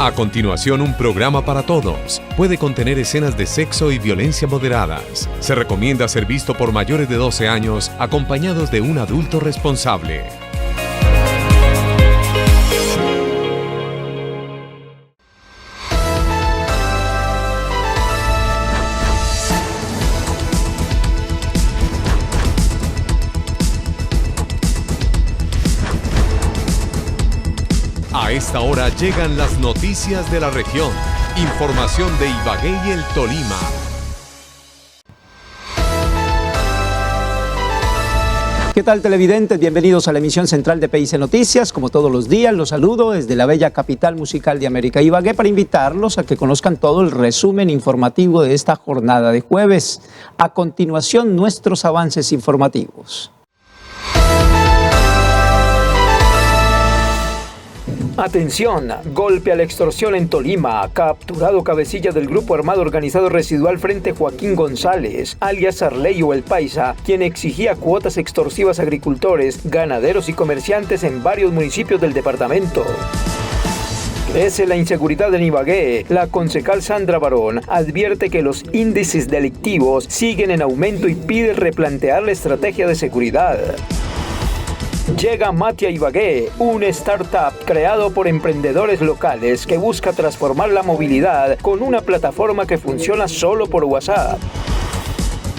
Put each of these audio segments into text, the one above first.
A continuación, un programa para todos. Puede contener escenas de sexo y violencia moderadas. Se recomienda ser visto por mayores de 12 años, acompañados de un adulto responsable. A esta hora llegan las noticias de la región. Información de Ibagué y el Tolima. ¿Qué tal, televidentes? Bienvenidos a la emisión central de PIC Noticias. Como todos los días, los saludo desde la bella capital musical de América, Ibagué, para invitarlos a que conozcan todo el resumen informativo de esta jornada de jueves. A continuación, nuestros avances informativos. Atención, golpe a la extorsión en Tolima, capturado cabecilla del grupo armado organizado residual Frente Joaquín González, alias Arleyo el Paisa, quien exigía cuotas extorsivas a agricultores, ganaderos y comerciantes en varios municipios del departamento. Crece la inseguridad en Ibagué. La concejal Sandra Barón advierte que los índices delictivos siguen en aumento y pide replantear la estrategia de seguridad. Llega Matia Ibagué, un startup creado por emprendedores locales que busca transformar la movilidad con una plataforma que funciona solo por WhatsApp.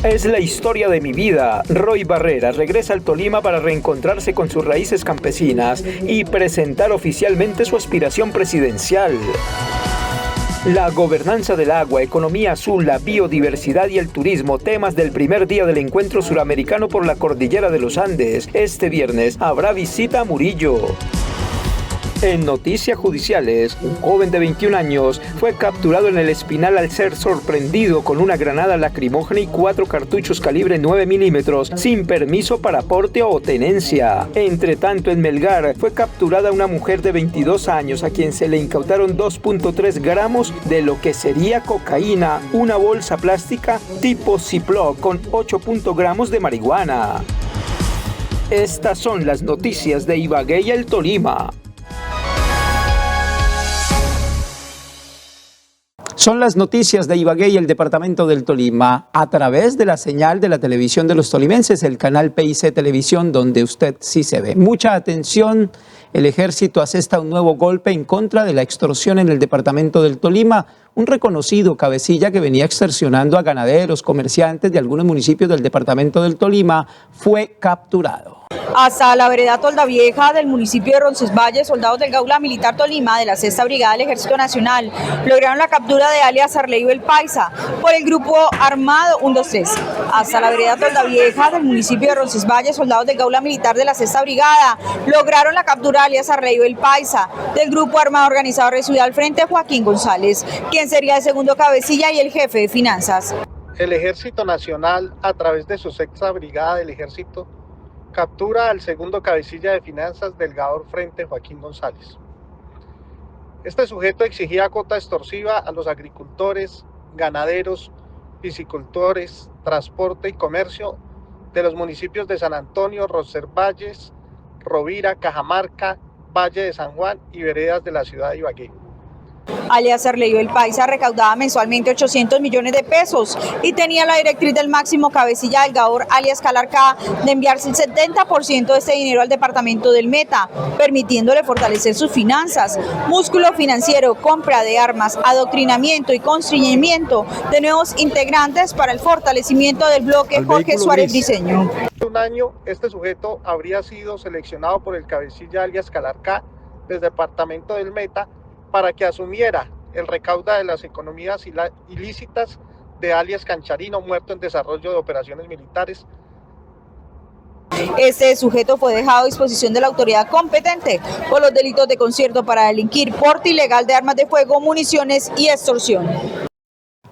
Es la historia de mi vida. Roy Barrera regresa al Tolima para reencontrarse con sus raíces campesinas y presentar oficialmente su aspiración presidencial. La gobernanza del agua, economía azul, la biodiversidad y el turismo, temas del primer día del encuentro suramericano por la cordillera de los Andes. Este viernes habrá visita a Murillo. En noticias judiciales, un joven de 21 años fue capturado en el Espinal al ser sorprendido con una granada lacrimógena y 4 cartuchos calibre 9 milímetros sin permiso para porte o tenencia. Entre tanto, en Melgar fue capturada una mujer de 22 años a quien se le incautaron 2.3 gramos de lo que sería cocaína, una bolsa plástica tipo Ziploc con 8 gramos de marihuana. Estas son las noticias de Ibagué y el Tolima. Son las noticias de Ibagué y el departamento del Tolima a través de la señal de la televisión de los tolimenses, el canal PIC Televisión, donde usted sí se ve. Mucha atención, el ejército asesta un nuevo golpe en contra de la extorsión en el departamento del Tolima. Un reconocido cabecilla que venía extorsionando a ganaderos, comerciantes de algunos municipios del departamento del Tolima fue capturado. Hasta la vereda Toldavieja del municipio de Roncesvalles, soldados del Gaula Militar Tolima de la 6ª Brigada del Ejército Nacional lograron la captura de alias Arleyo el Paisa por el grupo armado 123. Hasta la vereda Toldavieja del municipio de Roncesvalles, soldados del Gaula Militar de la 6ª Brigada lograron la captura de alias Arleyo el Paisa del grupo armado organizado residual Frente Joaquín González, quien sería el segundo cabecilla y el jefe de finanzas. El Ejército Nacional, a través de su 6ª Brigada del Ejército, captura al segundo cabecilla de finanzas del GAOR Frente Joaquín González. Este sujeto exigía cuota extorsiva a los agricultores, ganaderos, piscicultores, transporte y comercio de los municipios de San Antonio, Roncesvalles, Rovira, Cajamarca, Valle de San Juan y veredas de la ciudad de Ibagué. Alias Arleyo el Paisa recaudaba mensualmente 800 millones de pesos y tenía la directriz del máximo cabecilla del GAOR, alias Calarcá, de enviarse el 70% de este dinero al departamento del Meta, permitiéndole fortalecer sus finanzas, músculo financiero, compra de armas, adoctrinamiento y constreñimiento de nuevos integrantes para el fortalecimiento del bloque Jorge Suárez Briceño. Un año, este sujeto habría sido seleccionado por el cabecilla alias Calarcá del departamento del Meta para que asumiera el recaudo de las economías ilícitas de alias Cancharino, muerto en desarrollo de operaciones militares. Este sujeto fue dejado a disposición de la autoridad competente por los delitos de concierto para delinquir, porte ilegal de armas de fuego, municiones y extorsión.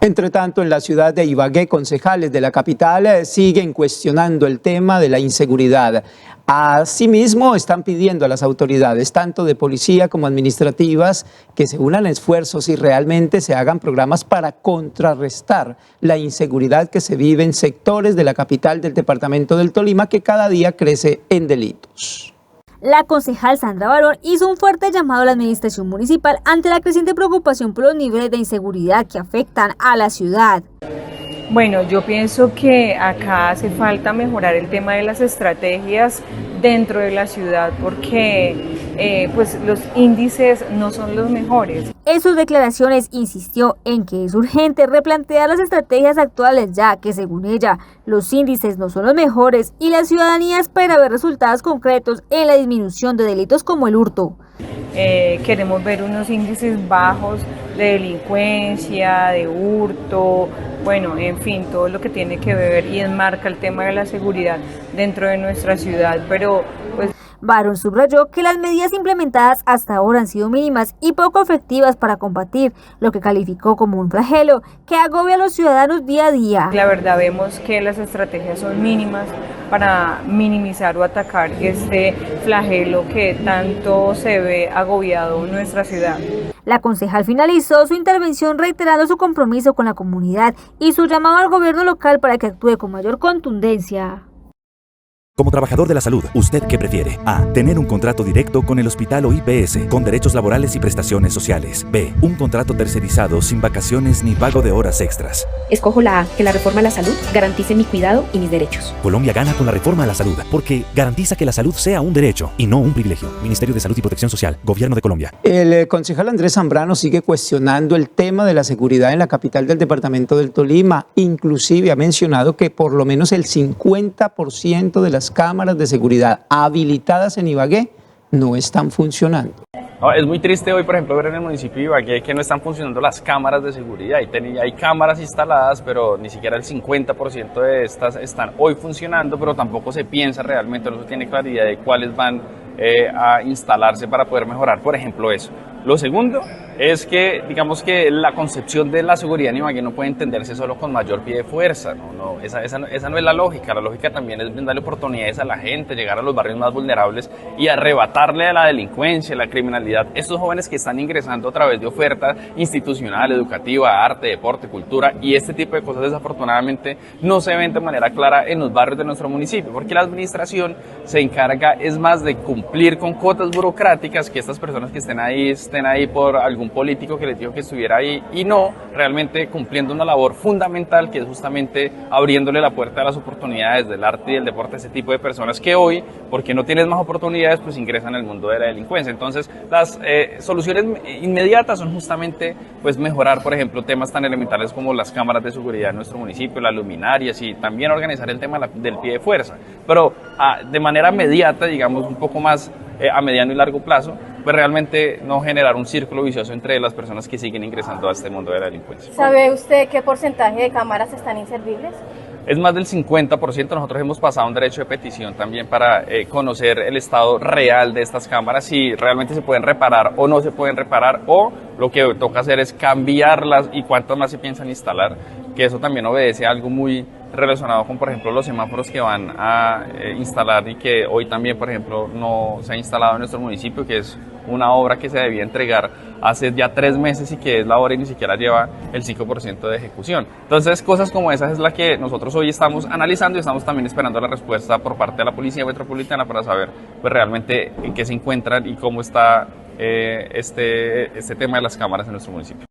Entre tanto, en la ciudad de Ibagué, concejales de la capital siguen cuestionando el tema de la inseguridad. Asimismo, están pidiendo a las autoridades, tanto de policía como administrativas, que se unan esfuerzos y realmente se hagan programas para contrarrestar la inseguridad que se vive en sectores de la capital del departamento del Tolima, que cada día crece en delitos. La concejal Sandra Barón hizo un fuerte llamado a la administración municipal ante la creciente preocupación por los niveles de inseguridad que afectan a la ciudad. Bueno, yo pienso que acá hace falta mejorar el tema de las estrategias dentro de la ciudad porque pues los índices no son los mejores. En sus declaraciones insistió en que es urgente replantear las estrategias actuales, ya que según ella los índices no son los mejores y la ciudadanía espera ver resultados concretos en la disminución de delitos como el hurto. Queremos ver unos índices bajos de delincuencia, de hurto, bueno, en fin, todo lo que tiene que ver y enmarca el tema de la seguridad dentro de nuestra ciudad, pero pues... Barón subrayó que las medidas implementadas hasta ahora han sido mínimas y poco efectivas para combatir lo que calificó como un flagelo que agobia a los ciudadanos día a día. La verdad vemos que las estrategias son mínimas para minimizar o atacar este flagelo que tanto se ve agobiado en nuestra ciudad. La concejal finalizó su intervención reiterando su compromiso con la comunidad y su llamado al gobierno local para que actúe con mayor contundencia. Como trabajador de la salud, ¿usted qué prefiere? A. Tener un contrato directo con el hospital o IPS, con derechos laborales y prestaciones sociales. B. Un contrato tercerizado, sin vacaciones ni pago de horas extras. Escojo la A, que la reforma a la salud garantice mi cuidado y mis derechos. Colombia gana con la reforma a la salud, porque garantiza que la salud sea un derecho y no un privilegio. Ministerio de Salud y Protección Social, Gobierno de Colombia. El concejal Andrés Zambrano sigue cuestionando el tema de la seguridad en la capital del departamento del Tolima. Inclusive ha mencionado que por lo menos el 50% de las cámaras de seguridad habilitadas en Ibagué no están funcionando. No, es muy triste hoy, por ejemplo, ver en el municipio de Ibagué que no están funcionando las cámaras de seguridad. Hay cámaras instaladas, pero ni siquiera el 50% de estas están hoy funcionando, pero tampoco se piensa realmente, no se tiene claridad de cuáles van a instalarse para poder mejorar, por ejemplo, eso. Lo segundo es que, digamos que la concepción de la seguridad en Ibagué no puede entenderse solo con mayor pie de fuerza, esa no es la lógica también es brindarle oportunidades a la gente, llegar a los barrios más vulnerables y arrebatarle a la delincuencia, a la criminalidad, estos jóvenes que están ingresando a través de oferta institucional, educativa, arte, deporte, cultura y este tipo de cosas desafortunadamente no se ven de manera clara en los barrios de nuestro municipio, porque la administración se encarga es más de cumplir con cuotas burocráticas, que estas personas que estén ahí por algún político que les dijo que estuviera ahí y no realmente cumpliendo una labor fundamental que es justamente abriéndole la puerta a las oportunidades del arte y del deporte a ese tipo de personas que hoy, porque no tienen más oportunidades, pues ingresan al mundo de la delincuencia. Entonces las soluciones inmediatas son justamente pues mejorar, por ejemplo, temas tan elementales como las cámaras de seguridad en nuestro municipio, las luminarias y también organizar el tema del pie de fuerza, pero de manera inmediata, digamos un poco más a mediano y largo plazo, pues realmente no generar un círculo vicioso entre las personas que siguen ingresando a este mundo de la delincuencia. ¿Sabe usted qué porcentaje de cámaras están inservibles? Es más del 50%. Nosotros hemos pasado un derecho de petición también para conocer el estado real de estas cámaras, si realmente se pueden reparar o no se pueden reparar, o lo que toca hacer es cambiarlas y cuántas más se piensan instalar, que eso también obedece a algo muy relacionado con, por ejemplo, los semáforos que van a instalar y que hoy también, por ejemplo, no se ha instalado en nuestro municipio, que es una obra que se debía entregar hace ya 3 meses y que es la obra y ni siquiera lleva el 5% de ejecución. Entonces, cosas como esas es la que nosotros hoy estamos analizando y estamos también esperando la respuesta por parte de la Policía Metropolitana para saber pues realmente en qué se encuentran y cómo está este tema de las cámaras en nuestro municipio.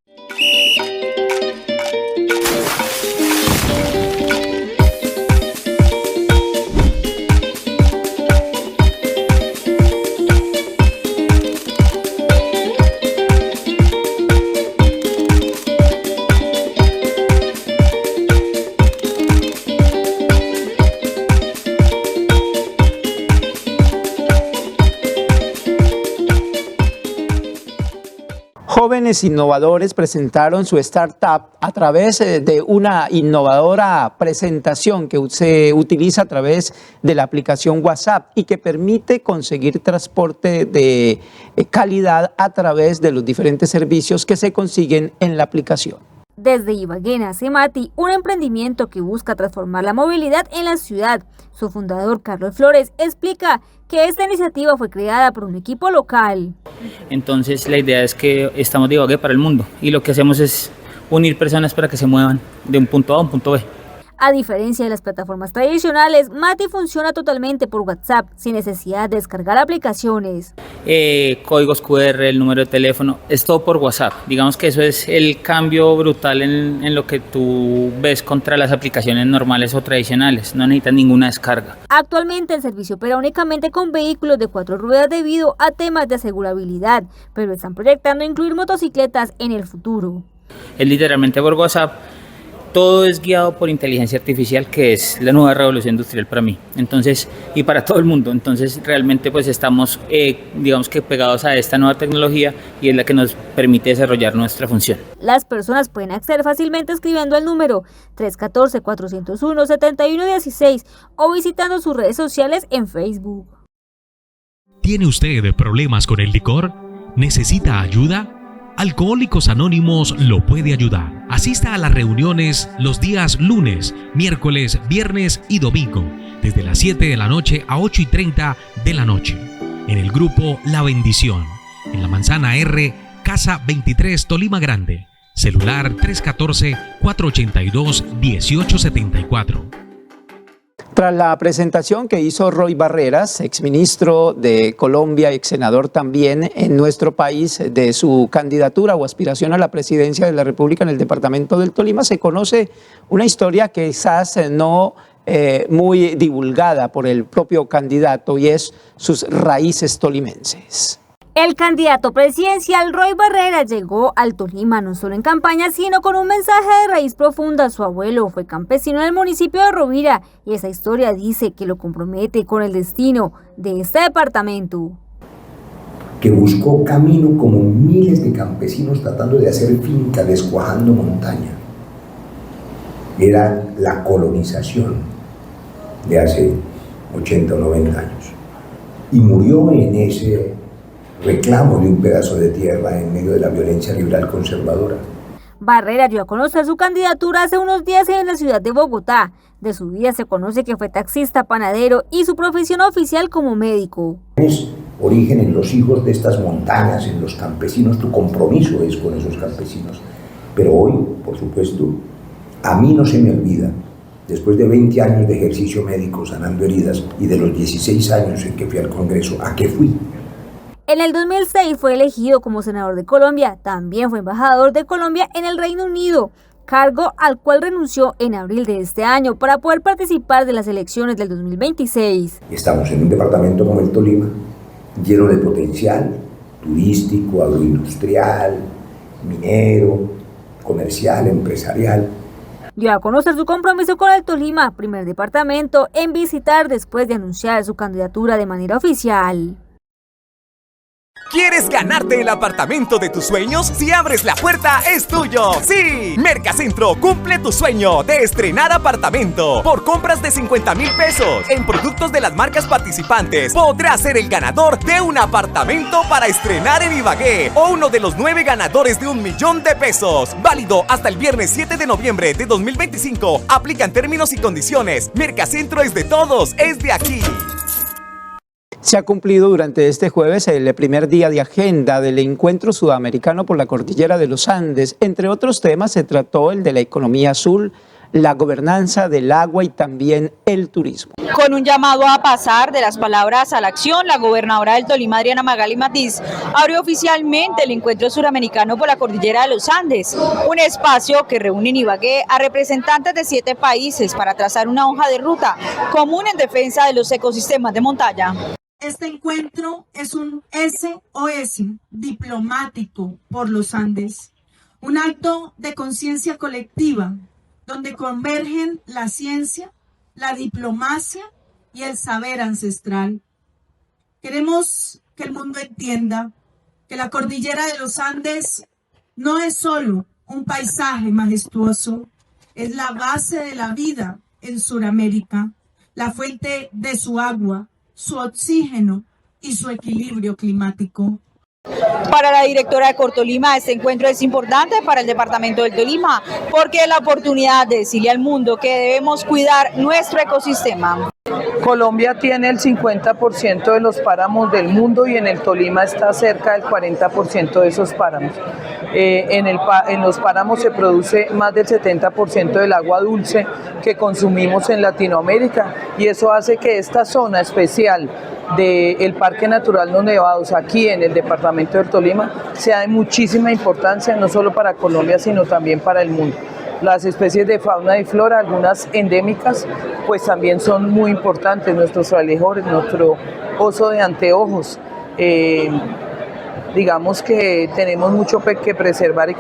Jóvenes innovadores presentaron su startup a través de una innovadora presentación que se utiliza a través de la aplicación WhatsApp y que permite conseguir transporte de calidad a través de los diferentes servicios que se consiguen en la aplicación. Desde Ibagué nace Mati, un emprendimiento que busca transformar la movilidad en la ciudad. Su fundador, Carlos Flores, explica que esta iniciativa fue creada por un equipo local. Entonces la idea es que estamos de Ibagué para el mundo y lo que hacemos es unir personas para que se muevan de un punto A a un punto B. A diferencia de las plataformas tradicionales, Mati funciona totalmente por WhatsApp, sin necesidad de descargar aplicaciones. Códigos QR, el número de teléfono, es todo por WhatsApp. Digamos que eso es el cambio brutal en lo que tú ves contra las aplicaciones normales o tradicionales. No necesitas ninguna descarga. Actualmente el servicio opera únicamente con vehículos de 4 ruedas debido a temas de asegurabilidad, pero están proyectando incluir motocicletas en el futuro. Es literalmente por WhatsApp. Todo es guiado por inteligencia artificial, que es la nueva revolución industrial para mí, entonces, y para todo el mundo. Entonces realmente pues estamos digamos que pegados a esta nueva tecnología y es la que nos permite desarrollar nuestra función. Las personas pueden acceder fácilmente escribiendo al número 314-401-7116 o visitando sus redes sociales en Facebook. ¿Tiene usted problemas con el licor? ¿Necesita ayuda? Alcohólicos Anónimos lo puede ayudar. Asista a las reuniones los días lunes, miércoles, viernes y domingo, desde las 7 de la noche a 8:30 de la noche, en el grupo La Bendición, en la Manzana R, Casa 23, Tolima Grande. Celular 314-482-1874. Tras la presentación que hizo Roy Barreras, exministro de Colombia y exsenador también en nuestro país, de su candidatura o aspiración a la presidencia de la República en el departamento del Tolima, se conoce una historia que quizás no muy divulgada por el propio candidato, y es sus raíces tolimenses. El candidato presidencial Roy Barreras llegó al Tolima no solo en campaña, sino con un mensaje de raíz profunda. Su abuelo fue campesino del municipio de Rovira y esa historia dice que lo compromete con el destino de este departamento. Que buscó camino como miles de campesinos tratando de hacer finca, descuajando montaña. Era la colonización de hace 80 o 90 años. Y murió en ese reclamo de un pedazo de tierra en medio de la violencia liberal conservadora. Barreras dio a conocer su candidatura hace unos días en la ciudad de Bogotá. De su vida se conoce que fue taxista, panadero y su profesión oficial como médico. Es origen en los hijos de estas montañas, en los campesinos, tu compromiso es con esos campesinos. Pero hoy, por supuesto, a mí no se me olvida, después de 20 años de ejercicio médico sanando heridas y de los 16 años en que fui al Congreso, ¿a qué fui? En el 2006 fue elegido como senador de Colombia, también fue embajador de Colombia en el Reino Unido, cargo al cual renunció en abril de este año para poder participar de las elecciones del 2026. Estamos en un departamento como el Tolima, lleno de potencial turístico, agroindustrial, minero, comercial, empresarial. Dio a conocer su compromiso con el Tolima, primer departamento en visitar después de anunciar su candidatura de manera oficial. ¿Quieres ganarte el apartamento de tus sueños? Si abres la puerta, es tuyo. ¡Sí! Mercacentro cumple tu sueño de estrenar apartamento. Por compras de 50,000 pesos en productos de las marcas participantes, podrás ser el ganador de un apartamento para estrenar en Ibagué o uno de los 9 ganadores de 1.000.000 de pesos. Válido hasta el viernes 7 de noviembre de 2025. Aplican términos y condiciones. Mercacentro es de todos, es de aquí. Se ha cumplido durante este jueves el primer día de agenda del Encuentro Sudamericano por la Cordillera de los Andes. Entre otros temas se trató el de la economía azul, la gobernanza del agua y también el turismo. Con un llamado a pasar de las palabras a la acción, la gobernadora del Tolima, Adriana Magali Matiz, abrió oficialmente el Encuentro Suramericano por la Cordillera de los Andes, un espacio que reúne en Ibagué a representantes de 7 países para trazar una hoja de ruta común en defensa de los ecosistemas de montaña. Este encuentro es un SOS diplomático por los Andes, un acto de conciencia colectiva donde convergen la ciencia, la diplomacia y el saber ancestral. Queremos que el mundo entienda que la cordillera de los Andes no es solo un paisaje majestuoso, es la base de la vida en Sudamérica, la fuente de su agua, su oxígeno y su equilibrio climático. Para la directora de Cortolima, este encuentro es importante para el departamento del Tolima porque es la oportunidad de decirle al mundo que debemos cuidar nuestro ecosistema. Colombia tiene el 50% de los páramos del mundo y en el Tolima está cerca del 40% de esos páramos. En los páramos se produce más del 70% del agua dulce que consumimos en Latinoamérica y eso hace que esta zona especial del Parque Natural Los Nevados, aquí en el departamento del Tolima, sea de muchísima importancia, no solo para Colombia, sino también para el mundo. Las especies de fauna y flora, algunas endémicas, pues también son muy importantes, nuestros frailejones, nuestro oso de anteojos. Digamos que tenemos mucho que preservar.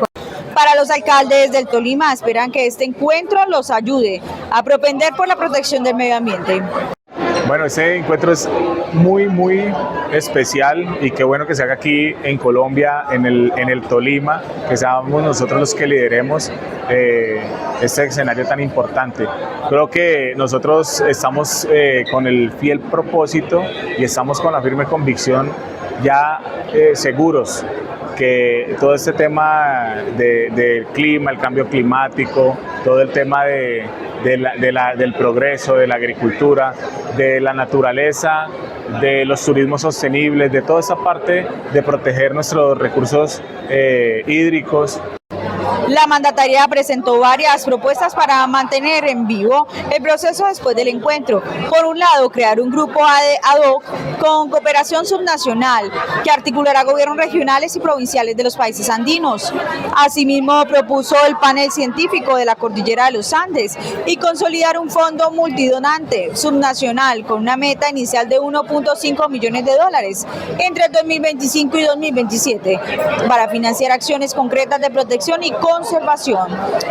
Para los alcaldes del Tolima esperan que este encuentro los ayude a propender por la protección del medio ambiente. Bueno, este encuentro es muy especial y qué bueno que se haga aquí en Colombia, en el Tolima, que seamos nosotros los que lideremos este escenario tan importante. Creo que nosotros estamos con el fiel propósito y estamos con la firme convicción ya seguros que todo este tema del clima, el cambio climático, todo el tema del progreso, de la agricultura, de la naturaleza, de los turismos sostenibles, de toda esa parte de proteger nuestros recursos hídricos. La mandataria presentó varias propuestas para mantener en vivo el proceso después del encuentro. Por un lado, crear un grupo ad hoc con cooperación subnacional que articulará gobiernos regionales y provinciales de los países andinos. Asimismo, propuso el panel científico de la Cordillera de los Andes y consolidar un fondo multidonante subnacional con una meta inicial de $1.5 millones entre el 2025 y 2027 para financiar acciones concretas de protección y conservación.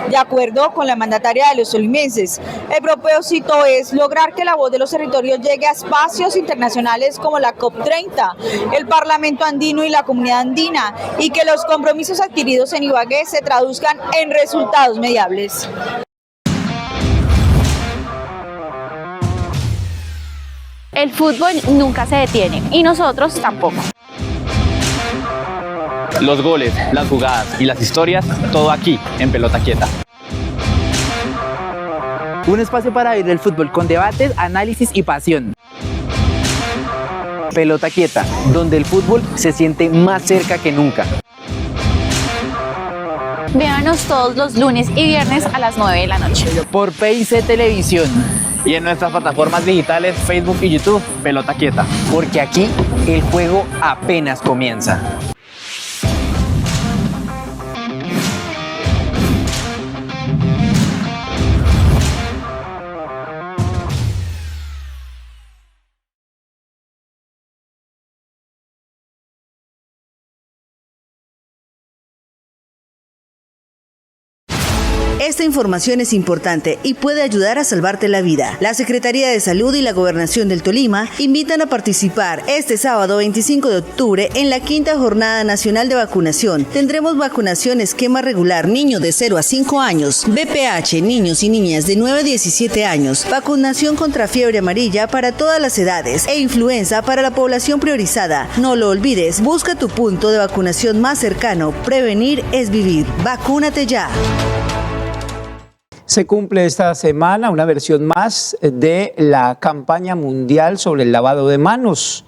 De acuerdo con la mandataria de los tolimenses, el propósito es lograr que la voz de los territorios llegue a espacios internacionales como la COP30, el Parlamento Andino y la Comunidad Andina, y que los compromisos adquiridos en Ibagué se traduzcan en resultados mediables. El fútbol nunca se detiene y nosotros tampoco. Los goles, las jugadas y las historias, todo aquí en Pelota Quieta. Un espacio para vivir el fútbol con debates, análisis y pasión. Pelota Quieta, donde el fútbol se siente más cerca que nunca. Véanos todos los lunes y viernes a las 9 de la noche. Por PIC Televisión. Y en nuestras plataformas digitales Facebook y YouTube, Pelota Quieta. Porque aquí el juego apenas comienza. Esta información es importante y puede ayudar a salvarte la vida. La Secretaría de Salud y la Gobernación del Tolima invitan a participar este sábado 25 de octubre en la 5ª Jornada Nacional de Vacunación. Tendremos vacunación esquema regular niño de 0 a 5 años, BPH niños y niñas de 9 a 17 años, vacunación contra fiebre amarilla para todas las edades e influenza para la población priorizada. No lo olvides, busca tu punto de vacunación más cercano. Prevenir es vivir. Vacúnate ya. Se cumple esta semana una versión más de la campaña mundial sobre el lavado de manos,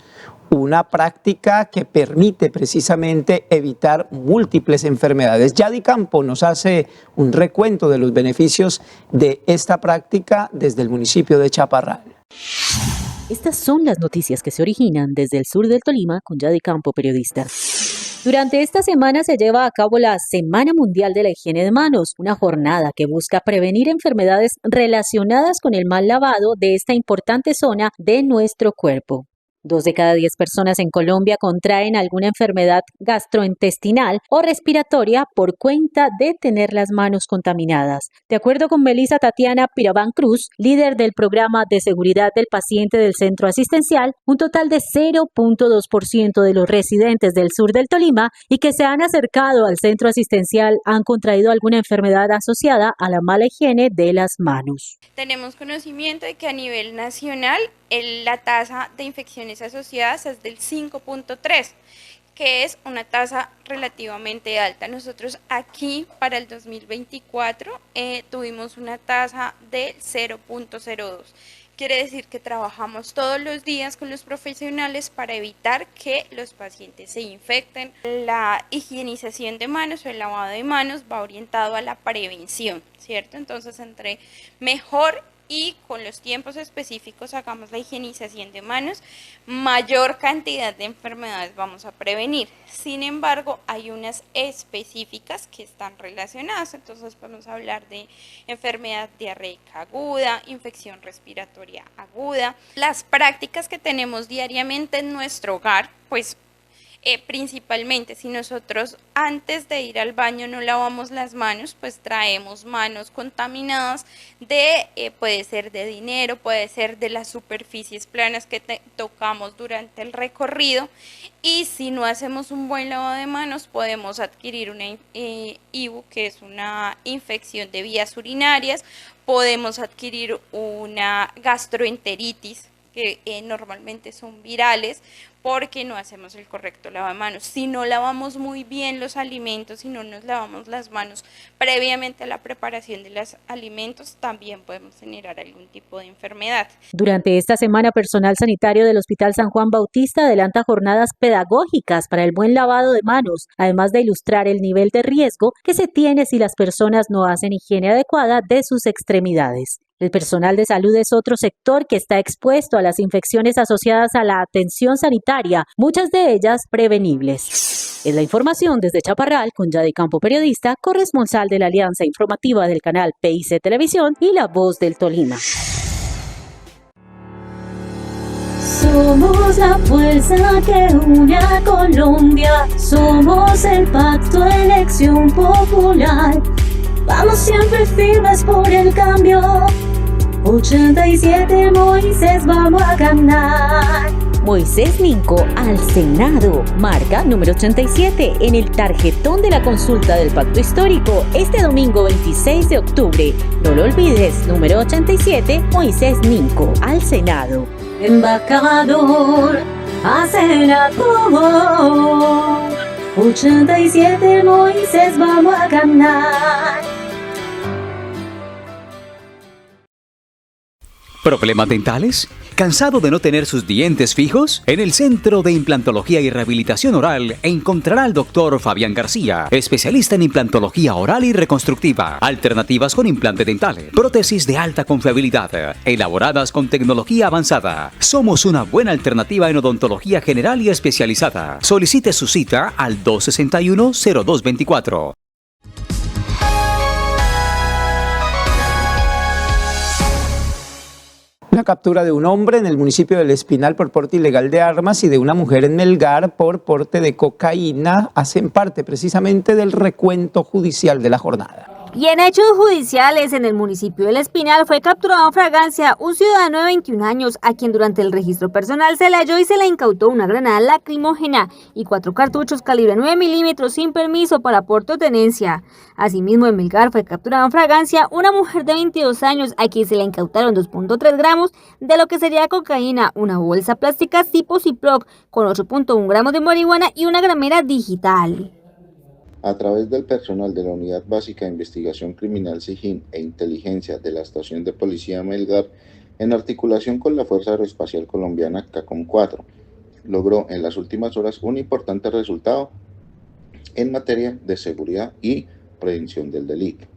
una práctica que permite precisamente evitar múltiples enfermedades. Yadi Campo nos hace un recuento de los beneficios de esta práctica desde el municipio de Chaparral. Estas son las noticias que se originan desde el sur del Tolima con Yadi Campo, periodista. Durante esta semana se lleva a cabo la Semana Mundial de la Higiene de Manos, una jornada que busca prevenir enfermedades relacionadas con el mal lavado de esta importante zona de nuestro cuerpo. 2 de cada 10 personas en Colombia contraen alguna enfermedad gastrointestinal o respiratoria por cuenta de tener las manos contaminadas. De acuerdo con Melissa Tatiana Piraván Cruz, líder del programa de seguridad del paciente del centro asistencial, un total de 0.2% de los residentes del sur del Tolima y que se han acercado al centro asistencial han contraído alguna enfermedad asociada a la mala higiene de las manos. Tenemos conocimiento de que a nivel nacional la tasa de infecciones asociadas es del 5.3, que es una tasa relativamente alta. Nosotros aquí para el 2024 tuvimos una tasa del 0.02, quiere decir que trabajamos todos los días con los profesionales para evitar que los pacientes se infecten. La higienización de manos o el lavado de manos va orientado a la prevención, ¿cierto? Entonces, entre mejor y con los tiempos específicos hagamos la higienización de manos, mayor cantidad de enfermedades vamos a prevenir. Sin embargo, hay unas específicas que están relacionadas, entonces podemos hablar de enfermedad diarreica aguda, infección respiratoria aguda. Las prácticas que tenemos diariamente en nuestro hogar, pues principalmente si nosotros antes de ir al baño no lavamos las manos, pues traemos manos contaminadas puede ser de dinero, puede ser de las superficies planas que tocamos durante el recorrido, y si no hacemos un buen lavado de manos podemos adquirir una IBU, que es una infección de vías urinarias, podemos adquirir una gastroenteritis, que normalmente son virales, porque no hacemos el correcto lavado de manos. Si no lavamos muy bien los alimentos, si no nos lavamos las manos previamente a la preparación de los alimentos, también podemos generar algún tipo de enfermedad. Durante esta semana, personal sanitario del Hospital San Juan Bautista adelanta jornadas pedagógicas para el buen lavado de manos, además de ilustrar el nivel de riesgo que se tiene si las personas no hacen higiene adecuada de sus extremidades. El personal de salud es otro sector que está expuesto a las infecciones asociadas a la atención sanitaria, muchas de ellas prevenibles. Es la información desde Chaparral con Yadi Campo, periodista, corresponsal de la Alianza Informativa del canal PIC Televisión y La Voz del Tolima. Somos la fuerza que une a Colombia, somos el pacto Elección Popular. Vamos siempre firmes por el cambio. 87 Moisés, vamos a ganar. Moisés Ninco al Senado, marca número 87 en el tarjetón de la consulta del Pacto Histórico este domingo 26 de octubre. No lo olvides, número 87, Moisés Ninco al Senado. Embajador a senador. 87 Moisés, vamos a ganar. ¿Problemas dentales? ¿Cansado de no tener sus dientes fijos? En el Centro de Implantología y Rehabilitación Oral encontrará al doctor Fabián García, especialista en implantología oral y reconstructiva, alternativas con implante dental, prótesis de alta confiabilidad, elaboradas con tecnología avanzada. Somos una buena alternativa en odontología general y especializada. Solicite su cita al 261-0224. La captura de un hombre en el municipio del Espinal por porte ilegal de armas y de una mujer en Melgar por porte de cocaína hacen parte precisamente del recuento judicial de la jornada. Y en hechos judiciales en el municipio del Espinal fue capturado en fragancia un ciudadano de 21 años a quien durante el registro personal se le halló y se le incautó una granada lacrimógena y 4 cartuchos calibre 9 milímetros sin permiso para porte o tenencia. Asimismo, en Melgar fue capturada en fragancia una mujer de 22 años a quien se le incautaron 2.3 gramos de lo que sería cocaína, una bolsa plástica tipo Ziploc con 8.1 gramos de marihuana y una gramera digital. A través del personal de la Unidad Básica de Investigación Criminal SIGIN e Inteligencia de la Estación de Policía Melgar, en articulación con la Fuerza Aeroespacial Colombiana CACOM 4, logró en las últimas horas un importante resultado en materia de seguridad y prevención del delito.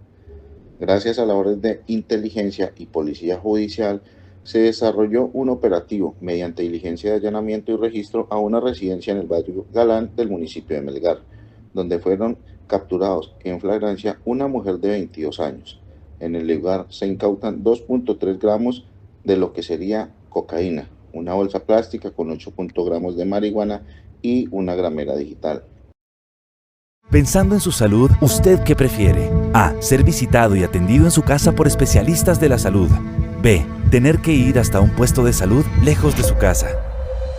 Gracias a labores de inteligencia y policía judicial, se desarrolló un operativo mediante diligencia de allanamiento y registro a una residencia en el barrio Galán del municipio de Melgar, donde fueron capturados en flagrancia una mujer de 22 años. En el lugar se incautan 2.3 gramos de lo que sería cocaína, una bolsa plástica con 8 gramos de marihuana y una gramera digital. Pensando en su salud, ¿usted qué prefiere? A. Ser visitado y atendido en su casa por especialistas de la salud. B. Tener que ir hasta un puesto de salud lejos de su casa.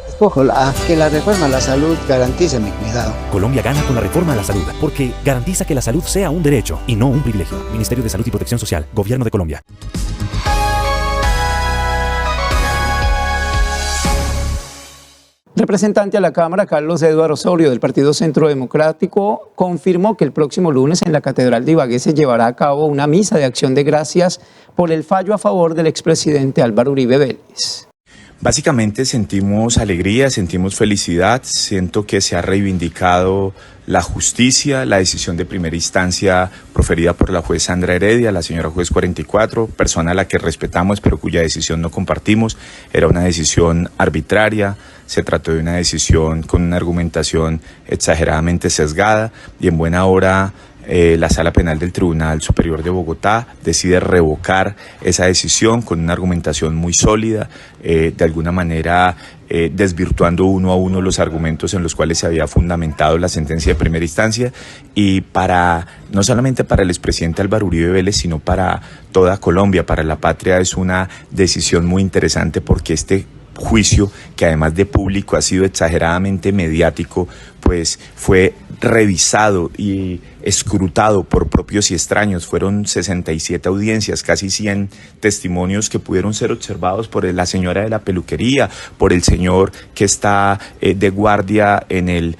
Escojo la A, que la reforma a la salud garantice mi cuidado. Colombia gana con la reforma a la salud, porque garantiza que la salud sea un derecho y no un privilegio. Ministerio de Salud y Protección Social, Gobierno de Colombia. Representante a la Cámara, Carlos Eduardo Osorio, del Partido Centro Democrático, confirmó que el próximo lunes en la Catedral de Ibagué se llevará a cabo una misa de acción de gracias por el fallo a favor del expresidente Álvaro Uribe Vélez. Básicamente sentimos alegría, sentimos felicidad, siento que se ha reivindicado la justicia, la decisión de primera instancia proferida por la juez Sandra Heredia, la señora juez 44, persona a la que respetamos pero cuya decisión no compartimos. Era una decisión arbitraria, se trató de una decisión con una argumentación exageradamente sesgada y en buena hora la Sala Penal del Tribunal Superior de Bogotá decide revocar esa decisión con una argumentación muy sólida, de alguna manera desvirtuando uno a uno los argumentos en los cuales se había fundamentado la sentencia de primera instancia y no solamente para el expresidente Álvaro Uribe Vélez, sino para toda Colombia, para la patria es una decisión muy interesante porque este juicio, que además de público ha sido exageradamente mediático, pues fue revisado y escrutado por propios y extraños. Fueron 67 audiencias, casi 100 testimonios que pudieron ser observados por la señora de la peluquería, por el señor que está de guardia en el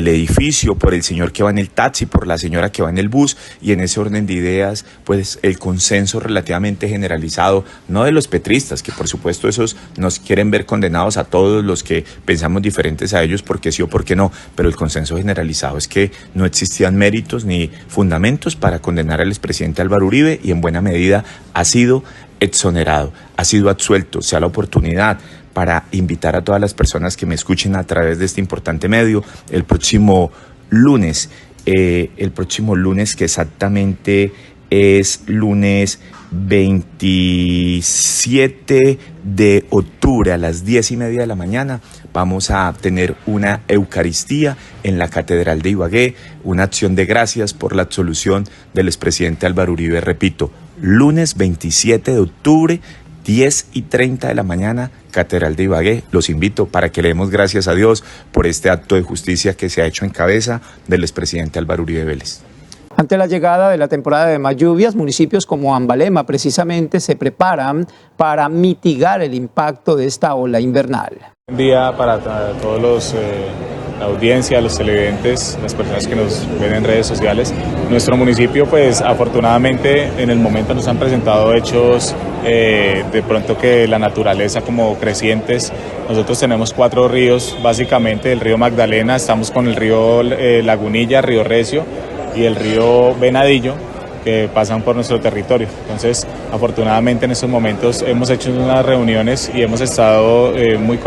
edificio, por el señor que va en el taxi, por la señora que va en el bus, y en ese orden de ideas, pues el consenso relativamente generalizado, no de los petristas, que por supuesto esos nos quieren ver condenados a todos los que pensamos diferentes a ellos, porque sí o porque no, pero el consenso generalizado es que no existían méritos ni fundamentos para condenar al expresidente Álvaro Uribe y en buena medida ha sido exonerado, ha sido absuelto. Sea la oportunidad para invitar a todas las personas que me escuchen a través de este importante medio el próximo lunes que exactamente es lunes 27 de octubre a las 10:30 de la mañana. Vamos a tener una Eucaristía en la Catedral de Ibagué, una acción de gracias por la absolución del expresidente Álvaro Uribe. Repito, lunes 27 de octubre, 10:30 de la mañana, Catedral de Ibagué. Los invito para que le demos gracias a Dios por este acto de justicia que se ha hecho en cabeza del expresidente Álvaro Uribe Vélez. Ante la llegada de la temporada de más lluvias, municipios como Ambalema precisamente se preparan para mitigar el impacto de esta ola invernal. Buen día para todos la audiencia, los televidentes, las personas que nos ven en redes sociales. Nuestro municipio, pues afortunadamente en el momento nos han presentado hechos de pronto que la naturaleza como crecientes. Nosotros tenemos 4 ríos, básicamente el río Magdalena, estamos con el río Lagunilla, río Recio y el río Venadillo, que pasan por nuestro territorio. Entonces, afortunadamente en estos momentos hemos hecho unas reuniones y hemos estado muy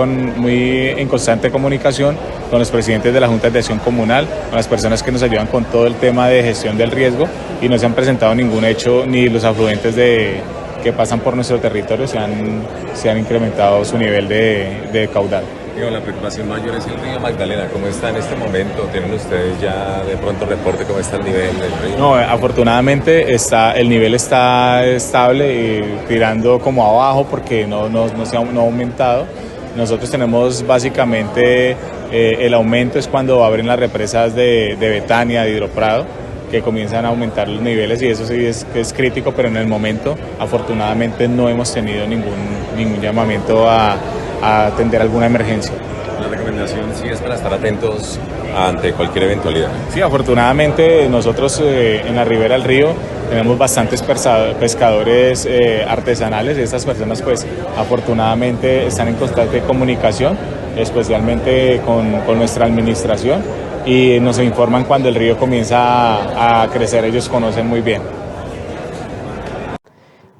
en constante comunicación con los presidentes de la Junta de Acción Comunal, con las personas que nos ayudan con todo el tema de gestión del riesgo, y no se han presentado ningún hecho ni los afluentes que pasan por nuestro territorio se han incrementado su nivel de caudal. La preocupación mayor es el río Magdalena. ¿Cómo está en este momento? ¿Tienen ustedes ya de pronto reporte cómo está el nivel del río? No, afortunadamente el nivel está estable y tirando como abajo porque no ha aumentado. Nosotros tenemos básicamente el aumento es cuando abren las represas de Betania, de Hidroprado, que comienzan a aumentar los niveles y eso sí es crítico, pero en el momento afortunadamente no hemos tenido ningún llamamiento a atender alguna emergencia. La recomendación sí es para estar atentos ante cualquier eventualidad. Sí, afortunadamente nosotros en la ribera del río tenemos bastantes pescadores artesanales. Estas personas pues afortunadamente están en constante comunicación, especialmente con nuestra administración, y nos informan cuando el río comienza a crecer. Ellos conocen muy bien.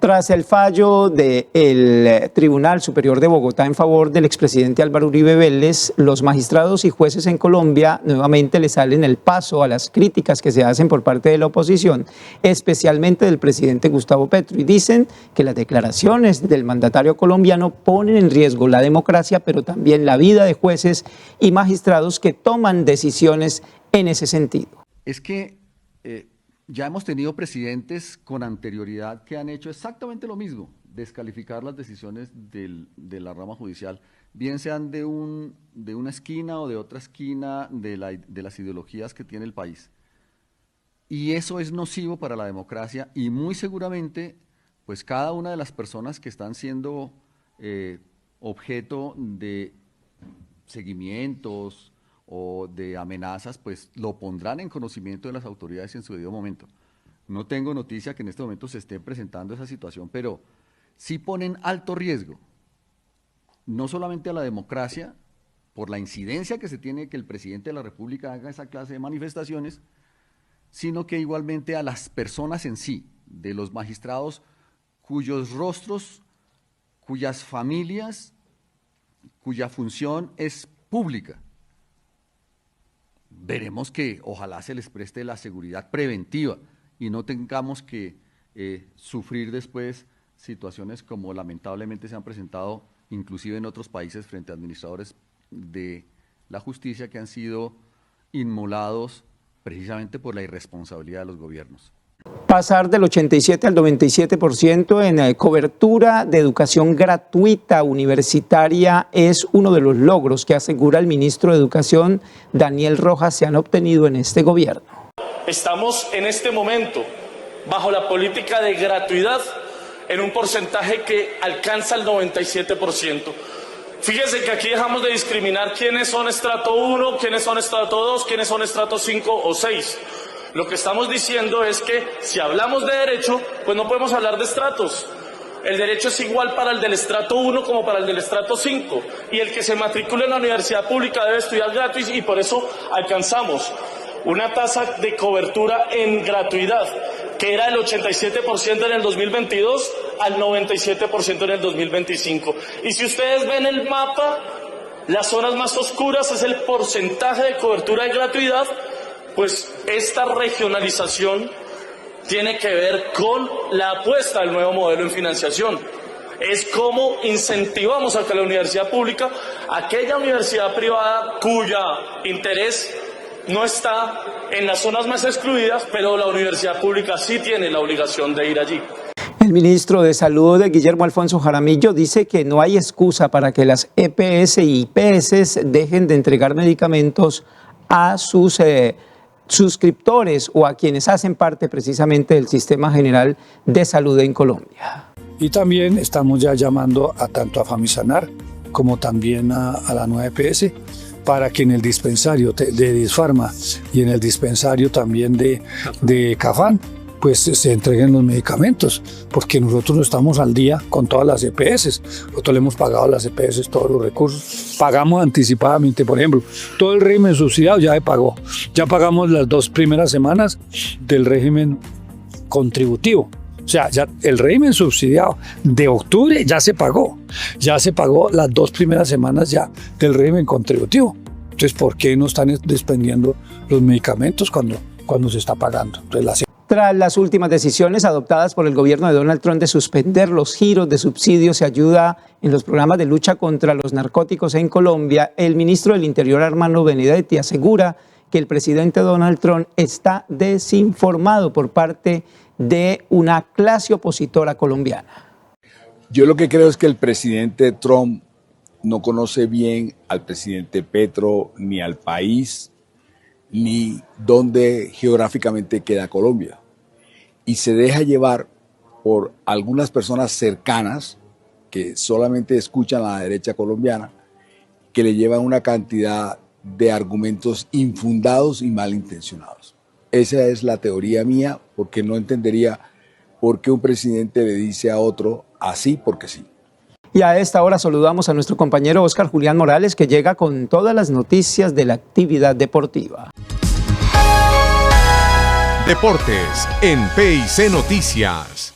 Tras el fallo del Tribunal Superior de Bogotá en favor del expresidente Álvaro Uribe Vélez, los magistrados y jueces en Colombia nuevamente le salen el paso a las críticas que se hacen por parte de la oposición, especialmente del presidente Gustavo Petro, y dicen que las declaraciones del mandatario colombiano ponen en riesgo la democracia, pero también la vida de jueces y magistrados que toman decisiones en ese sentido. Es que ya hemos tenido presidentes con anterioridad que han hecho exactamente lo mismo, descalificar las decisiones de la rama judicial, bien sean de una esquina o de otra esquina de las ideologías que tiene el país. Y eso es nocivo para la democracia y muy seguramente, pues cada una de las personas que están siendo objeto de seguimientos o de amenazas, pues lo pondrán en conocimiento de las autoridades en su debido momento. No tengo noticia que en este momento se esté presentando esa situación, pero sí ponen alto riesgo, no solamente a la democracia, por la incidencia que se tiene que el presidente de la República haga esa clase de manifestaciones, sino que igualmente a las personas en sí, de los magistrados cuyos rostros, cuyas familias, cuya función es pública. Veremos que ojalá se les preste la seguridad preventiva y no tengamos que sufrir después situaciones como lamentablemente se han presentado inclusive en otros países frente a administradores de la justicia que han sido inmolados precisamente por la irresponsabilidad de los gobiernos. Pasar del 87 al 97% en cobertura de educación gratuita universitaria es uno de los logros que asegura el ministro de Educación, Daniel Rojas, se han obtenido en este gobierno. Estamos en este momento bajo la política de gratuidad en un porcentaje que alcanza el 97%. Fíjense que aquí dejamos de discriminar quiénes son estrato 1, quiénes son estrato 2, quiénes son estrato 5 o 6. Lo que estamos diciendo es que si hablamos de derecho, pues no podemos hablar de estratos. El derecho es igual para el del estrato 1 como para el del estrato 5. Y el que se matricule en la universidad pública debe estudiar gratis y por eso alcanzamos una tasa de cobertura en gratuidad que era el 87% en el 2022 al 97% en el 2025. Y si ustedes ven el mapa, las zonas más oscuras es el porcentaje de cobertura de gratuidad, pues esta regionalización tiene que ver con la apuesta del nuevo modelo en financiación. Es como incentivamos a que la universidad pública, aquella universidad privada cuya interés no está en las zonas más excluidas, pero la universidad pública sí tiene la obligación de ir allí. El ministro de Salud, Guillermo Alfonso Jaramillo, dice que no hay excusa para que las EPS y IPS dejen de entregar medicamentos a sus suscriptores o a quienes hacen parte precisamente del Sistema General de Salud en Colombia. Y también estamos ya llamando a tanto a Famisanar como también a la nueva EPS para que en el dispensario de Disfarma y en el dispensario también de Cafán pues se entreguen los medicamentos, porque nosotros no estamos al día con todas las EPS. Nosotros le hemos pagado a las EPS todos los recursos. Pagamos anticipadamente, por ejemplo, todo el régimen subsidiado ya se pagó. Ya pagamos las 2 primeras semanas del régimen contributivo. O sea, ya el régimen subsidiado de octubre ya se pagó las 2 primeras semanas ya del régimen contributivo. Entonces, ¿por qué no están despendiendo los medicamentos cuando se está pagando? Entonces, Tras las últimas decisiones adoptadas por el gobierno de Donald Trump de suspender los giros de subsidios y ayuda en los programas de lucha contra los narcóticos en Colombia, el ministro del Interior, Armando Benedetti, asegura que el presidente Donald Trump está desinformado por parte de una clase opositora colombiana. Yo lo que creo es que el presidente Trump no conoce bien al presidente Petro ni al país, ni dónde geográficamente queda Colombia. Y se deja llevar por algunas personas cercanas que solamente escuchan a la derecha colombiana, que le llevan una cantidad de argumentos infundados y malintencionados. Esa es la teoría mía, porque no entendería por qué un presidente le dice a otro así porque sí. Y a esta hora saludamos a nuestro compañero Oscar Julián Morales, que llega con todas las noticias de la actividad deportiva. Deportes en PIC Noticias.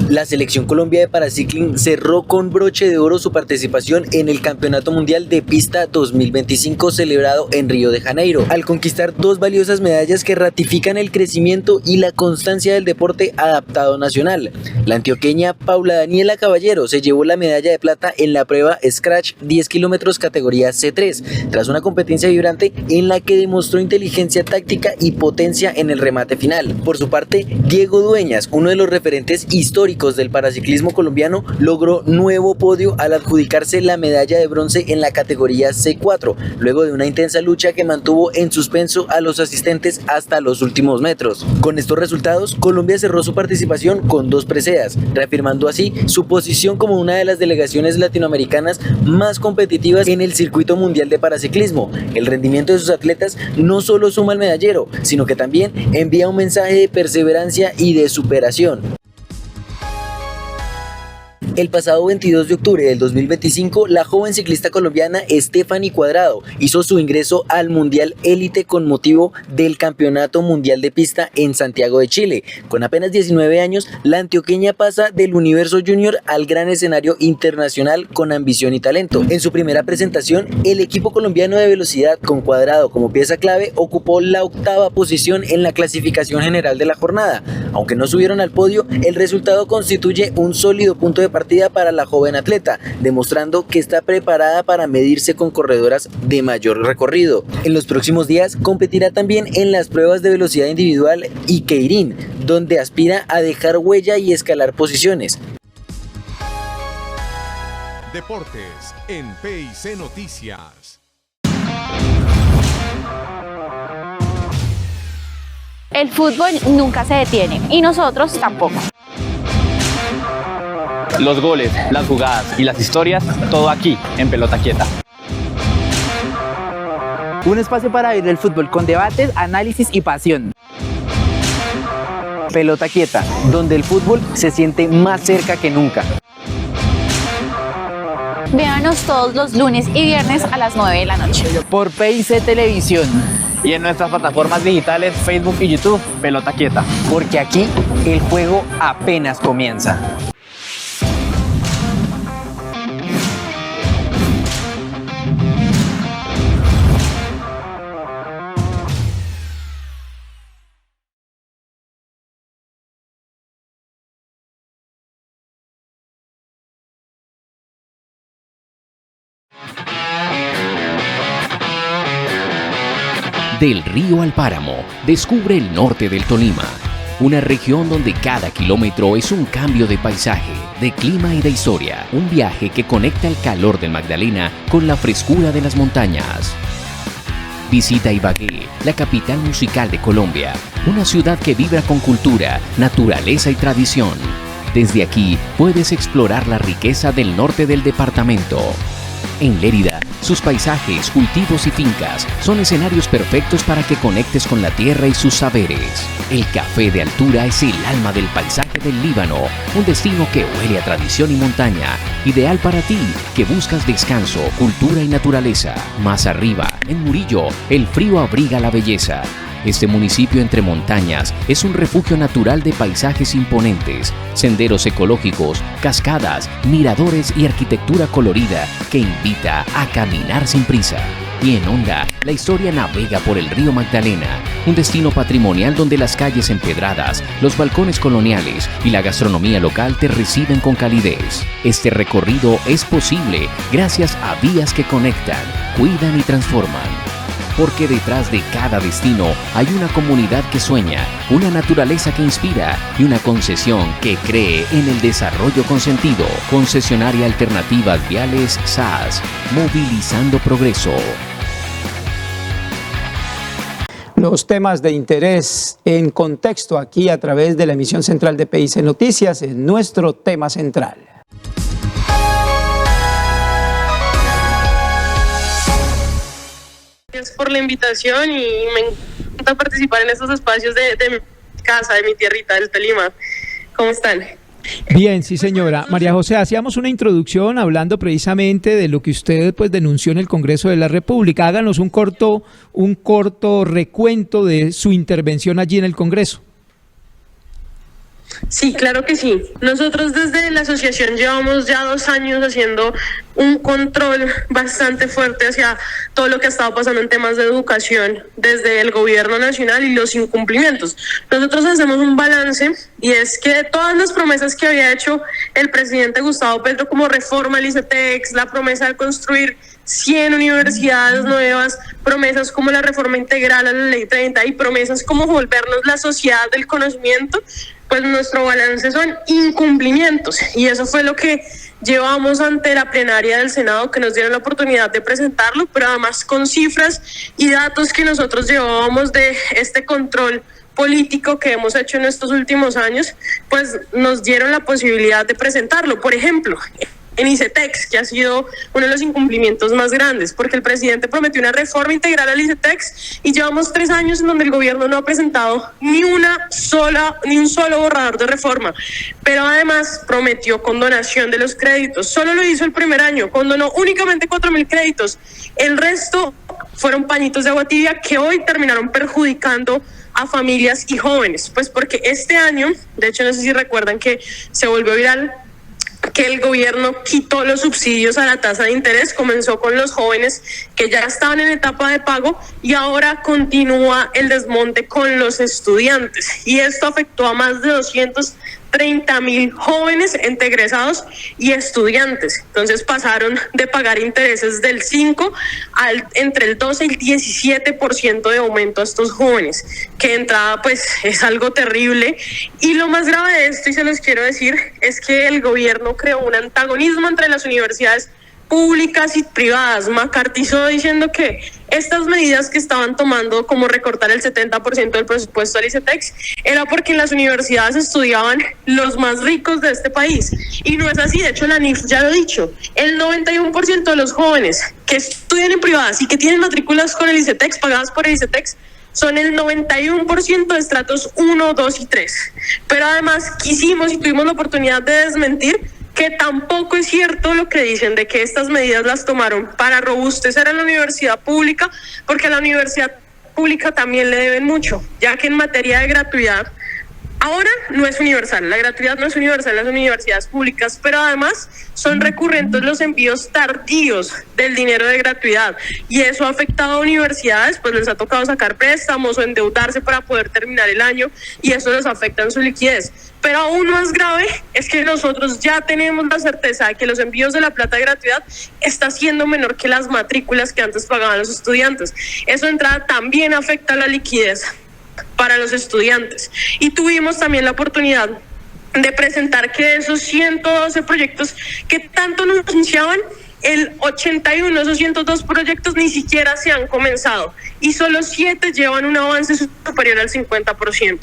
La selección Colombia de Paracicling cerró con broche de oro su participación en el Campeonato Mundial de Pista 2025 celebrado en Río de Janeiro, al conquistar 2 valiosas medallas que ratifican el crecimiento y la constancia del deporte adaptado nacional. La antioqueña Paula Daniela Caballero se llevó la medalla de plata en la prueba Scratch 10 kilómetros categoría C3, tras una competencia vibrante en la que demostró inteligencia táctica y potencia en el remate final. Por su parte, Diego Dueñas, uno de los referentes y históricos del paraciclismo colombiano, logró nuevo podio al adjudicarse la medalla de bronce en la categoría C4, luego de una intensa lucha que mantuvo en suspenso a los asistentes hasta los últimos metros. Con estos resultados, Colombia cerró su participación con 2 preseas, reafirmando así su posición como una de las delegaciones latinoamericanas más competitivas en el circuito mundial de paraciclismo. El rendimiento de sus atletas no solo suma al medallero, sino que también envía un mensaje de perseverancia y de superación. El pasado 22 de octubre del 2025, la joven ciclista colombiana Stephanie Cuadrado hizo su ingreso al Mundial Élite con motivo del Campeonato Mundial de Pista en Santiago de Chile. Con apenas 19 años, la antioqueña pasa del universo junior al gran escenario internacional con ambición y talento. En su primera presentación, el equipo colombiano de velocidad, con Cuadrado como pieza clave, ocupó la 8ª posición en la clasificación general de la jornada. Aunque no subieron al podio, el resultado constituye un sólido punto de partida para la joven atleta, demostrando que está preparada para medirse con corredoras de mayor recorrido. En los próximos días competirá también en las pruebas de velocidad individual y Keirin, donde aspira a dejar huella y escalar posiciones. Deportes en PIC Noticias. El fútbol nunca se detiene y nosotros tampoco. Los goles, las jugadas y las historias, todo aquí en Pelota Quieta. Un espacio para vivir el fútbol con debates, análisis y pasión. Pelota Quieta, donde el fútbol se siente más cerca que nunca. Véanos todos los lunes y viernes a las 9 de la noche. Por PIC Televisión. Y en nuestras plataformas digitales Facebook y YouTube, Pelota Quieta. Porque aquí el juego apenas comienza. Del río al páramo, descubre el norte del Tolima, una región donde cada kilómetro es un cambio de paisaje, de clima y de historia, un viaje que conecta el calor del Magdalena con la frescura de las montañas. Visita Ibagué, la capital musical de Colombia, una ciudad que vibra con cultura, naturaleza y tradición. Desde aquí puedes explorar la riqueza del norte del departamento. En Lérida, sus paisajes, cultivos y fincas son escenarios perfectos para que conectes con la tierra y sus saberes. El café de altura es el alma del paisaje del Líbano, un destino que huele a tradición y montaña, ideal para ti, que buscas descanso, cultura y naturaleza. Más arriba, en Murillo, el frío abriga la belleza. Este municipio entre montañas es un refugio natural de paisajes imponentes, senderos ecológicos, cascadas, miradores y arquitectura colorida que invita a caminar sin prisa. Y en Honda, la historia navega por el río Magdalena, un destino patrimonial donde las calles empedradas, los balcones coloniales y la gastronomía local te reciben con calidez. Este recorrido es posible gracias a vías que conectan, cuidan y transforman. Porque detrás de cada destino hay una comunidad que sueña, una naturaleza que inspira y una concesión que cree en el desarrollo con sentido. Concesionaria Alternativas Viales SAS, movilizando progreso. Los temas de interés en contexto aquí a través de la emisión central de PIC Noticias es nuestro tema central. Gracias por la invitación y me encanta participar en estos espacios de mi casa, de mi tierrita, del Tolima. ¿Cómo están? Bien, sí señora. María José, hacíamos una introducción hablando precisamente de lo que usted denunció en el Congreso de la República. Háganos un corto recuento de su intervención allí en el Congreso. Sí, claro que sí. Nosotros desde la asociación llevamos ya 2 años haciendo un control bastante fuerte hacia todo lo que ha estado pasando en temas de educación desde el gobierno nacional y los incumplimientos. Nosotros hacemos un balance y es que todas las promesas que había hecho el presidente Gustavo Petro, como reforma al ICETEX, la promesa de construir 100 universidades nuevas, promesas como la reforma integral a la Ley 30 y promesas como volvernos la sociedad del conocimiento, pues nuestro balance son incumplimientos, y eso fue lo que llevamos ante la plenaria del Senado, que nos dieron la oportunidad de presentarlo, pero además con cifras y datos que nosotros llevábamos de este control político que hemos hecho en estos últimos años, pues nos dieron la posibilidad de presentarlo. Por ejemplo, en ICETEX, que ha sido uno de los incumplimientos más grandes, porque el presidente prometió una reforma integral al ICETEX y llevamos 3 años en donde el gobierno no ha presentado ni un solo borrador de reforma, pero además prometió condonación de los créditos. Solo lo hizo el primer año, condonó únicamente 4.000 créditos. El resto fueron pañitos de agua tibia que hoy terminaron perjudicando a familias y jóvenes, pues porque este año, de hecho no sé si recuerdan que se volvió viral, que el gobierno quitó los subsidios a la tasa de interés, comenzó con los jóvenes que ya estaban en etapa de pago y ahora continúa el desmonte con los estudiantes, y esto afectó a más de 230.000 jóvenes entre egresados y estudiantes. Entonces pasaron de pagar intereses del 5 al entre el 12 y el 17% de aumento a estos jóvenes, que de entrada pues es algo terrible. Y lo más grave de esto, y se los quiero decir, es que el gobierno creó un antagonismo entre las universidades públicas y privadas. Macartizó diciendo que estas medidas que estaban tomando, como recortar el 70% del presupuesto al ICETEX, era porque en las universidades estudiaban los más ricos de este país, y no es así. De hecho, la NIF ya lo ha dicho, el 91% de los jóvenes que estudian en privadas y que tienen matrículas con el ICETEX, pagadas por el ICETEX, son el 91% de estratos 1, 2 y 3. Pero además quisimos y tuvimos la oportunidad de desmentir que tampoco es cierto lo que dicen de que estas medidas las tomaron para robustecer a la universidad pública, porque a la universidad pública también le deben mucho, ya que en materia de gratuidad ahora no es universal, la gratuidad no es universal en las universidades públicas, pero además son recurrentes los envíos tardíos del dinero de gratuidad, y eso ha afectado a universidades, pues les ha tocado sacar préstamos o endeudarse para poder terminar el año, y eso les afecta en su liquidez. Pero aún más grave es que nosotros ya tenemos la certeza de que los envíos de la plata de gratuidad está siendo menor que las matrículas que antes pagaban los estudiantes. Eso de entrada también afecta la liquidez para los estudiantes. Y tuvimos también la oportunidad de presentar que de esos 112 proyectos que tanto nos anunciaban, el 81, esos 102 proyectos ni siquiera se han comenzado, y solo 7 llevan un avance superior al 50%.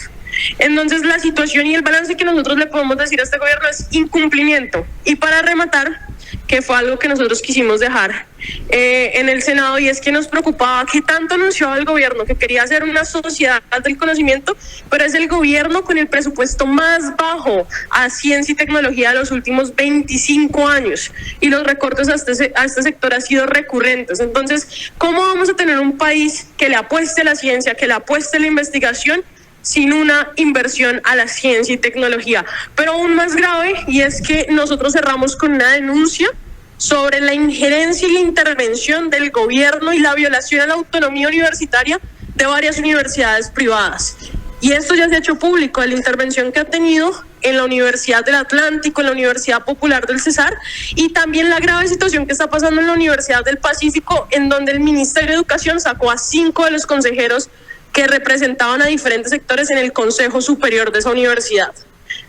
Entonces la situación y el balance que nosotros le podemos decir a este gobierno es incumplimiento. Y para rematar, que fue algo que nosotros quisimos dejar en el Senado, y es que nos preocupaba que tanto anunciaba el gobierno que quería hacer una sociedad del conocimiento, pero es el gobierno con el presupuesto más bajo a ciencia y tecnología de los últimos 25 años, y los recortes a este sector han sido recurrentes. Entonces, ¿cómo vamos a tener un país que le apueste a la ciencia, que le apueste a la investigación, sin una inversión a la ciencia y tecnología? Pero aún más grave, y es que nosotros cerramos con una denuncia sobre la injerencia y la intervención del gobierno y la violación a la autonomía universitaria de varias universidades privadas. Y esto ya se ha hecho público, la intervención que ha tenido en la Universidad del Atlántico, en la Universidad Popular del Cesar, y también la grave situación que está pasando en la Universidad del Pacífico, en donde el Ministerio de Educación sacó a 5 de los consejeros que representaban a diferentes sectores en el Consejo Superior de esa universidad.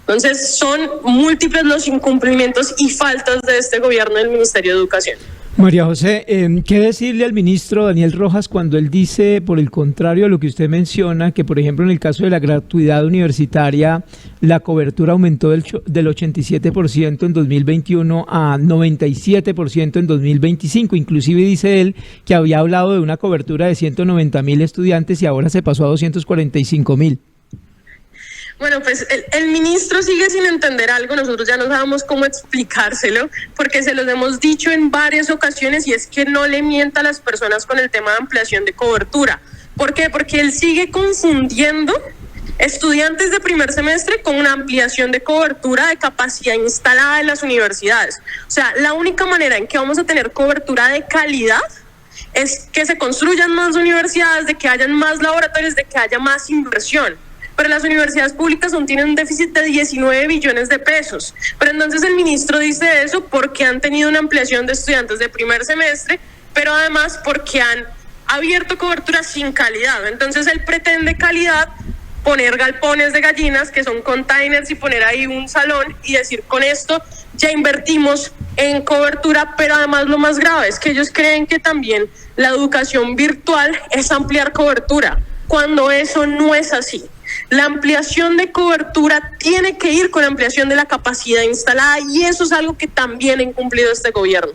Entonces, son múltiples los incumplimientos y faltas de este gobierno del Ministerio de Educación. María José, ¿qué decirle al ministro Daniel Rojas cuando él dice, por el contrario a lo que usted menciona, que por ejemplo en el caso de la gratuidad universitaria, la cobertura aumentó del 87% en 2021 a 97% en 2025? Inclusive dice él que había hablado de una cobertura de 190.000 estudiantes y ahora se pasó a 245.000. Bueno, pues el ministro sigue sin entender algo, nosotros ya no sabemos cómo explicárselo, porque se los hemos dicho en varias ocasiones, y es que no le mienta a las personas con el tema de ampliación de cobertura. ¿Por qué? Porque él sigue confundiendo estudiantes de primer semestre con una ampliación de cobertura de capacidad instalada en las universidades. O sea, la única manera en que vamos a tener cobertura de calidad es que se construyan más universidades, de que hayan más laboratorios, de que haya más inversión. Pero las universidades públicas aún tienen un déficit de 19 billones de pesos. Pero entonces el ministro dice eso porque han tenido una ampliación de estudiantes de primer semestre, pero además porque han abierto cobertura sin calidad. Entonces él pretende calidad poner galpones de gallinas, que son containers, y poner ahí un salón y decir, con esto ya invertimos en cobertura, pero además lo más grave es que ellos creen que también la educación virtual es ampliar cobertura, cuando eso no es así. La ampliación de cobertura tiene que ir con la ampliación de la capacidad instalada, y eso es algo que también ha incumplido este gobierno.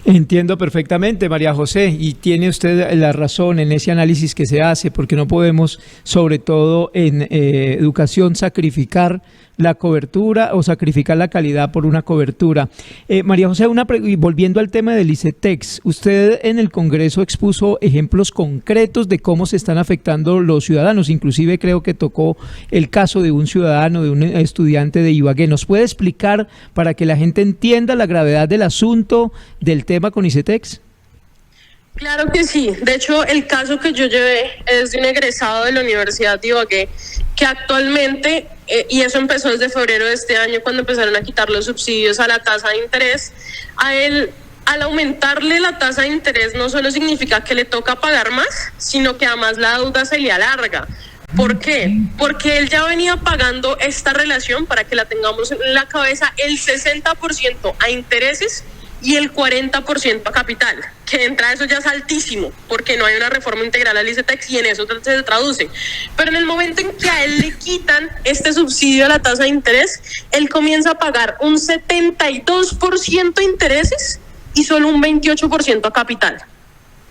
Entiendo perfectamente, María José, y tiene usted la razón en ese análisis que se hace, porque no podemos, sobre todo en educación, sacrificar la cobertura o sacrificar la calidad por una cobertura. María José, y volviendo al tema del ICETEX, usted en el Congreso expuso ejemplos concretos de cómo se están afectando los ciudadanos, inclusive creo que tocó el caso de un ciudadano, de un estudiante de Ibagué. ¿Nos puede explicar para que la gente entienda la gravedad del asunto, del tema con ICETEX? Claro que sí. De hecho, el caso que yo llevé es de un egresado de la Universidad de Ibagué, que actualmente, y eso empezó desde febrero de este año, cuando empezaron a quitar los subsidios a la tasa de interés, a él, al aumentarle la tasa de interés, no solo significa que le toca pagar más, sino que además la deuda se le alarga. ¿Por qué? Porque él ya venía pagando esta relación, para que la tengamos en la cabeza, el 60% a intereses y el 40% a capital, que de entrada eso ya es altísimo, porque no hay una reforma integral al ICETEX y en eso se traduce. Pero en el momento en que a él le quitan este subsidio a la tasa de interés, él comienza a pagar un 72% a intereses y solo un 28% a capital.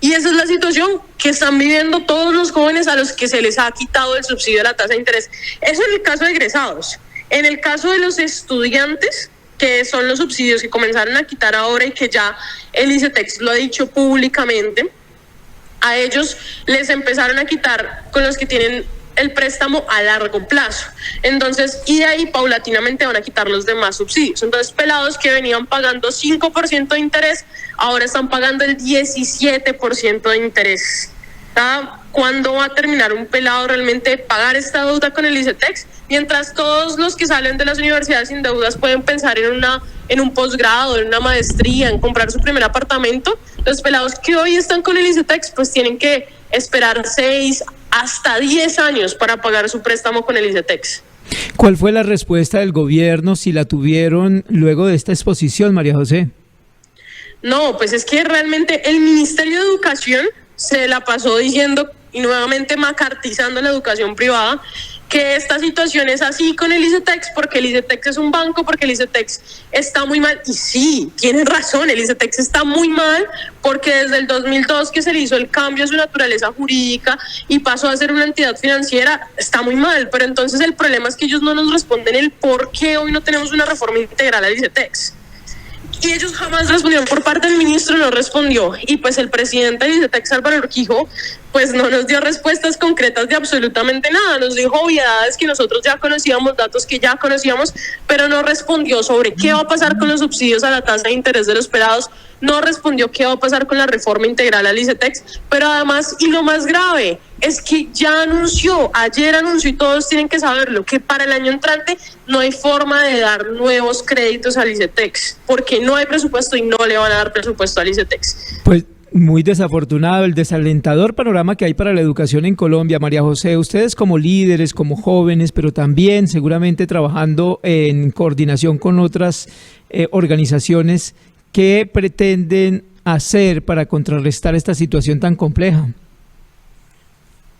Y esa es la situación que están viviendo todos los jóvenes a los que se les ha quitado el subsidio a la tasa de interés. Eso en el caso de egresados. En el caso de los estudiantes, que son los subsidios que comenzaron a quitar ahora y que ya el ICETEX lo ha dicho públicamente, a ellos les empezaron a quitar con los que tienen el préstamo a largo plazo. Entonces, y de ahí paulatinamente van a quitar los demás subsidios. Entonces, pelados que venían pagando 5% de interés, ahora están pagando el 17% de interés. ¿Cuándo va a terminar un pelado realmente de pagar esta deuda con el ICETEX? Mientras todos los que salen de las universidades sin deudas pueden pensar en un posgrado, en una maestría, en comprar su primer apartamento, los pelados que hoy están con el ICETEX pues tienen que esperar 6 hasta 10 años para pagar su préstamo con el ICETEX. ¿Cuál fue la respuesta del gobierno, si la tuvieron, luego de esta exposición, María José? No, pues es que realmente el Ministerio de Educación se la pasó diciendo y nuevamente macartizando la educación privada, que esta situación es así con el ICETEX, porque el ICETEX es un banco, porque el ICETEX está muy mal. Y sí, tienen razón, el ICETEX está muy mal, porque desde el 2002 que se le hizo el cambio a su naturaleza jurídica y pasó a ser una entidad financiera, está muy mal. Pero entonces el problema es que ellos no nos responden el por qué hoy no tenemos una reforma integral al ICETEX. Y ellos jamás respondieron. Por parte del ministro no respondió, y pues el presidente del ICETEX, Álvaro Urquijo, pues no nos dio respuestas concretas de absolutamente nada. Nos dijo obviedades que nosotros ya conocíamos, datos que ya conocíamos, pero no respondió sobre qué va a pasar con los subsidios a la tasa de interés de los pelados, no respondió qué va a pasar con la reforma integral al ICETEX, pero además, y lo más grave, es que ya anunció, ayer anunció, y todos tienen que saberlo, que para el año entrante no hay forma de dar nuevos créditos al ICETEX, porque no hay presupuesto y no le van a dar presupuesto al ICETEX. Pues muy desafortunado el desalentador panorama que hay para la educación en Colombia. María José, ustedes como líderes, como jóvenes, pero también seguramente trabajando en coordinación con otras organizaciones, ¿qué pretenden hacer para contrarrestar esta situación tan compleja?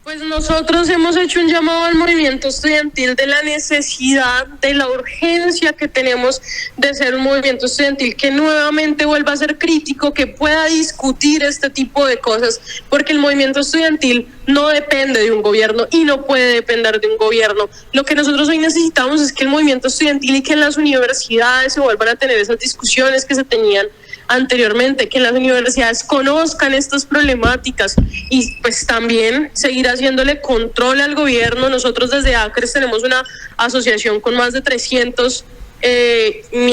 Pues nosotros hemos hecho un llamado al movimiento estudiantil de la necesidad, de la urgencia que tenemos de ser un movimiento estudiantil que nuevamente vuelva a ser crítico, que pueda discutir este tipo de cosas, porque el movimiento estudiantil no depende de un gobierno y no puede depender de un gobierno. Lo que nosotros hoy necesitamos es que el movimiento estudiantil y que en las universidades se vuelvan a tener esas discusiones que se tenían anteriormente, que las universidades conozcan estas problemáticas y pues también seguir haciéndole control al gobierno. Nosotros desde ACRES tenemos una asociación con más de 300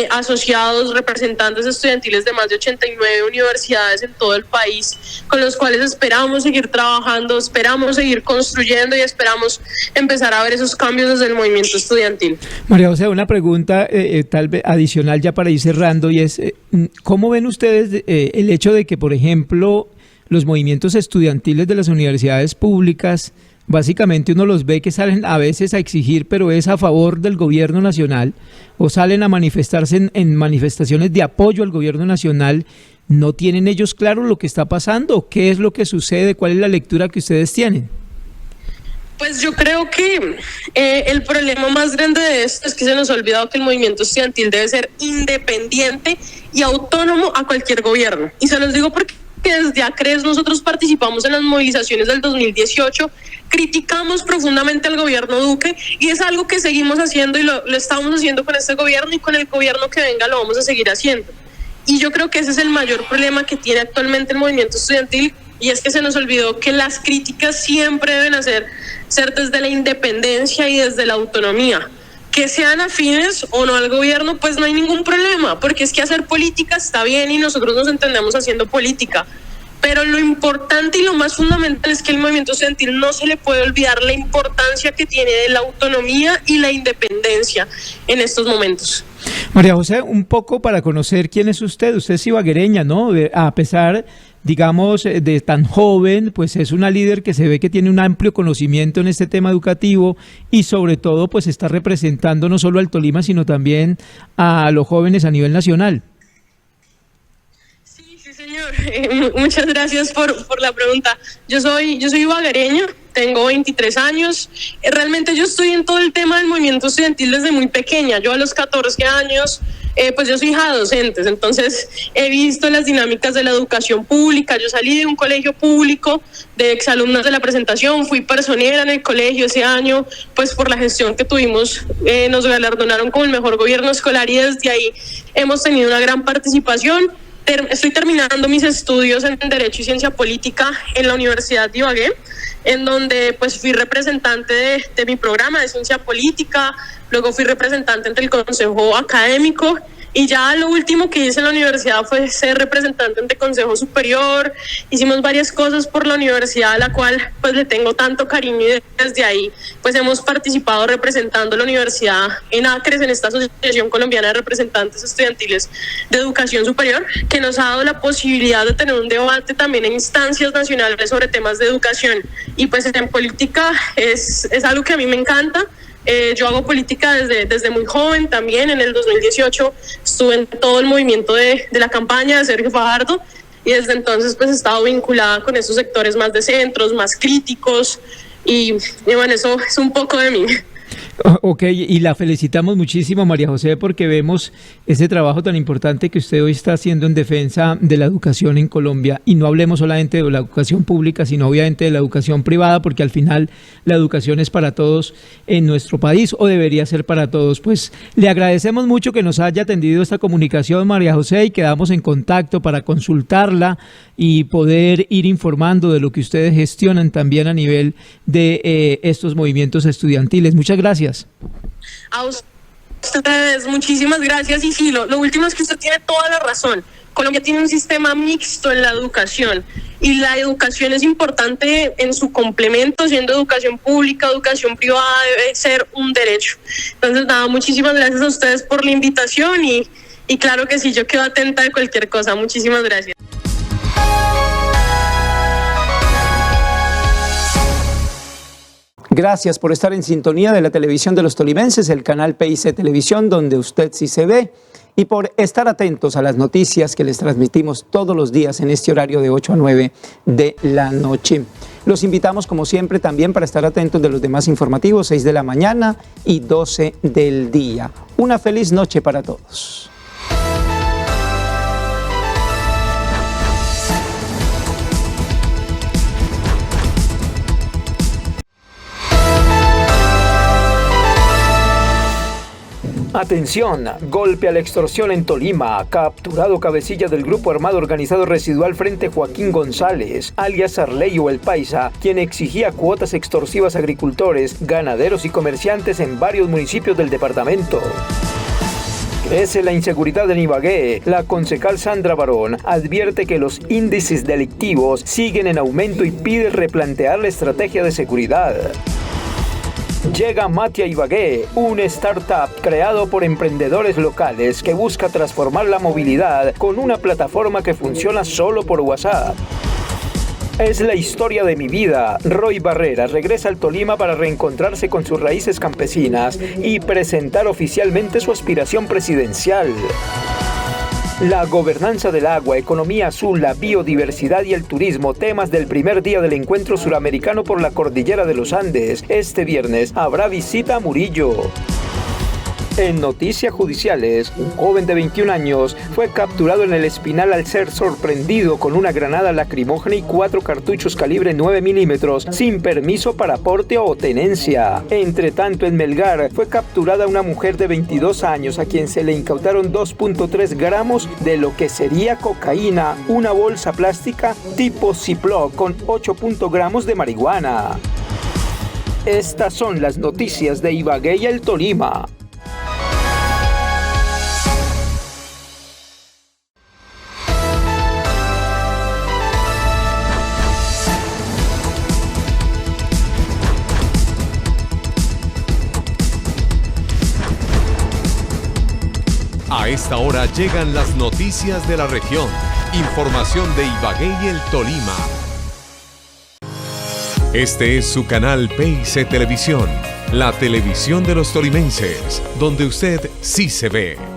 asociados, representantes estudiantiles de más de 89 universidades en todo el país, con los cuales esperamos seguir trabajando, esperamos seguir construyendo y esperamos empezar a ver esos cambios desde el movimiento estudiantil. María José, una pregunta tal vez adicional ya para ir cerrando, y es ¿cómo ven ustedes el hecho de que, por ejemplo, los movimientos estudiantiles de las universidades públicas básicamente uno los ve que salen a veces a exigir, pero es a favor del gobierno nacional, o salen a manifestarse en manifestaciones de apoyo al gobierno nacional. ¿No tienen ellos claro lo que está pasando? ¿Qué es lo que sucede? ¿Cuál es la lectura que ustedes tienen? Pues yo creo que el problema más grande de esto es que se nos ha olvidado que el movimiento estudiantil debe ser independiente y autónomo a cualquier gobierno. Y se los digo porque desde ACRES nosotros participamos en las movilizaciones del 2018, criticamos profundamente al gobierno Duque y es algo que seguimos haciendo y lo estamos haciendo con este gobierno, y con el gobierno que venga lo vamos a seguir haciendo. Y yo creo que ese es el mayor problema que tiene actualmente el movimiento estudiantil, y es que se nos olvidó que las críticas siempre deben ser desde la independencia y desde la autonomía. Que sean afines o no al gobierno, pues no hay ningún problema, porque es que hacer política está bien y nosotros nos entendemos haciendo política. Pero lo importante y lo más fundamental es que el movimiento estudiantil no se le puede olvidar la importancia que tiene de la autonomía y la independencia en estos momentos. María José, un poco para conocer quién es usted. Usted es ibaguereña, ¿no? A pesar, digamos, de tan joven, pues es una líder que se ve que tiene un amplio conocimiento en este tema educativo y sobre todo pues está representando no solo al Tolima, sino también a los jóvenes a nivel nacional. Sí, señor. Muchas gracias por la pregunta. Yo soy ibaguereña, tengo 23 años. Realmente yo estoy en todo el tema del movimiento estudiantil desde muy pequeña. Yo a los 14 años, pues yo soy hija de docentes, entonces he visto las dinámicas de la educación pública. Yo salí de un colegio público de exalumnas de la presentación, fui personera en el colegio ese año, pues por la gestión que tuvimos nos galardonaron como el mejor gobierno escolar y desde ahí hemos tenido una gran participación. Estoy terminando mis estudios en Derecho y Ciencia Política en la Universidad de Ibagué, en donde pues fui representante de mi programa de Ciencia Política, luego fui representante ante el Consejo Académico y ya lo último que hice en la universidad fue ser representante ante el Consejo Superior. Hicimos varias cosas por la universidad a la cual pues le tengo tanto cariño y desde ahí pues hemos participado representando la universidad en ACRES, en esta Asociación Colombiana de Representantes Estudiantiles de Educación Superior, que nos ha dado la posibilidad de tener un debate también en instancias nacionales sobre temas de educación. Y pues en política es algo que a mí me encanta. Yo hago política desde muy joven también. En el 2018 estuve en todo el movimiento de la campaña de Sergio Fajardo y desde entonces pues he estado vinculada con esos sectores más de centros, más críticos y bueno, eso es un poco de mí. Ok, y la felicitamos muchísimo, María José, porque vemos ese trabajo tan importante que usted hoy está haciendo en defensa de la educación en Colombia, y no hablemos solamente de la educación pública, sino obviamente de la educación privada, porque al final la educación es para todos en nuestro país, o debería ser para todos. Pues le agradecemos mucho que nos haya atendido esta comunicación, María José, y quedamos en contacto para consultarla y poder ir informando de lo que ustedes gestionan también a nivel de estos movimientos estudiantiles. Muchas gracias. A ustedes, muchísimas gracias. Y sí, lo último es que usted tiene toda la razón. Colombia tiene un sistema mixto en la educación y la educación es importante en su complemento, siendo educación pública, educación privada, debe ser un derecho. Entonces, nada, muchísimas gracias a ustedes por la invitación y claro que sí, yo quedo atenta de cualquier cosa. Muchísimas gracias. Gracias por estar en sintonía de la televisión de los tolimenses, el canal PIC Televisión, donde usted sí se ve, y por estar atentos a las noticias que les transmitimos todos los días en este horario de 8 a 9 de la noche. Los invitamos, como siempre, también para estar atentos de los demás informativos, 6 de la mañana y 12 del día. Una feliz noche para todos. Atención, golpe a la extorsión en Tolima, capturado cabecilla del grupo armado organizado residual Frente Joaquín González, alias Arley o el Paisa, quien exigía cuotas extorsivas a agricultores, ganaderos y comerciantes en varios municipios del departamento. Crece la inseguridad en Ibagué. La concejal Sandra Barón advierte que los índices delictivos siguen en aumento y pide replantear la estrategia de seguridad. Llega Matia Ibagué, un startup creado por emprendedores locales que busca transformar la movilidad con una plataforma que funciona solo por WhatsApp. Es la historia de mi vida. Roy Barrera regresa al Tolima para reencontrarse con sus raíces campesinas y presentar oficialmente su aspiración presidencial. La gobernanza del agua, economía azul, la biodiversidad y el turismo, temas del primer día del encuentro suramericano por la cordillera de los Andes. Este viernes habrá visita a Murillo. En noticias judiciales, un joven de 21 años fue capturado en el Espinal al ser sorprendido con una granada lacrimógena y 4 cartuchos calibre 9 milímetros sin permiso para porte o tenencia. Entre tanto, en Melgar fue capturada una mujer de 22 años a quien se le incautaron 2.3 gramos de lo que sería cocaína, una bolsa plástica tipo Ziploc con 8 gramos de marihuana. Estas son las noticias de Ibagué y el Tolima. A esta hora llegan las noticias de la región. Información de Ibagué y el Tolima. Este es su canal PIC Televisión, la televisión de los tolimenses, donde usted sí se ve.